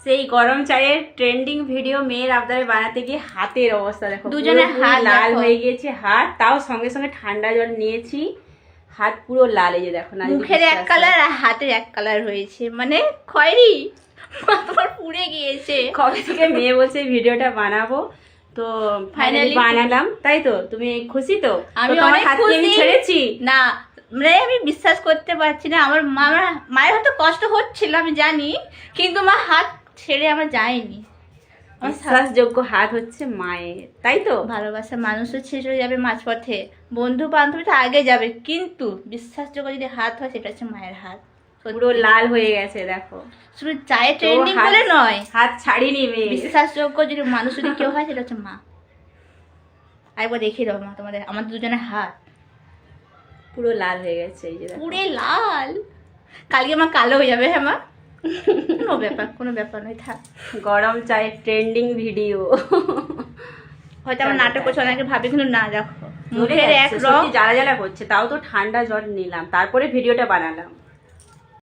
সেই গরম চায়ের ট্রেন্ডিং ভিডিও মেয়ের আবদারে বানাতে গিয়ে হাতের অবস্থা দেখো, দুজনের পুরোপুরি হাত লাল দেখো। হয়ে গিয়েছে হাত, তাও সঙ্গে সঙ্গে ঠান্ডা জল নিয়েছি, হাত পুরো লাল। এই যে দেখো না, মুখের এক কালার আর হাতের এক কালার হয়েছে, মানে খয়েরি তোমার পুড়ে গিয়েছে। কবে থেকে মেয়ে বলছে এই ভিডিওটা বানাবো, তো ফাইনালি Finally বানালাম। তাই তো, তুমি খুশি তো? আমি তো তোমার অনেক হাত দিয়ে আমি খুশি। ছেড়েছি না মানে আমি বিশ্বাস করতে পারছি না, আমার মায়ের হয়তো কষ্ট হচ্ছিল আমি জানি, কিন্তু মা হাত ছেড়ে আমার যায়নি। আমার বিশ্বাসযোগ্য হাত হচ্ছে মায়ের, তাই তো? ভালোবাসা মানুষও ছেড়ে যাবে মাঝপথে, বন্ধু বান্ধবী তো আগে যাবে, কিন্তু বিশ্বাসযোগ্য যদি হাত হয় সেটা হচ্ছে মায়ের হাত। সত্যি। পুরো লাল হয়ে গেছে দেখো, শুধু চায়ের তো ট্রেন্ডিং হাত- বলে নয়, হাত ছাড়িনি মেয়ে। বিশ্বাসযোগ্য যদি মানুষ যদি কেউ হয় সেটা হচ্ছে মা। একবার দেখিয়ে দাও মা তোমাদের আমাদের দুজনের হাত পুরো লাল হয়ে গেছে, এই যে দেখো। পুরে লাল। কালকে আমার কালো হয়ে যাবে, হ্যাঁ মা? কোনো ব্যাপার নয়, থাক। গরম চায়ের ট্রেন্ডিং ভিডিও হয়তো আমার নাটক করছে অনেকে ভাবে, কিন্তু না, দেখো মুখের মুখের এক রং। জ্বালা জ্বালা করছে, তাও তো ঠান্ডা জল নিলাম, তারপরে ভিডিওটা বানালাম।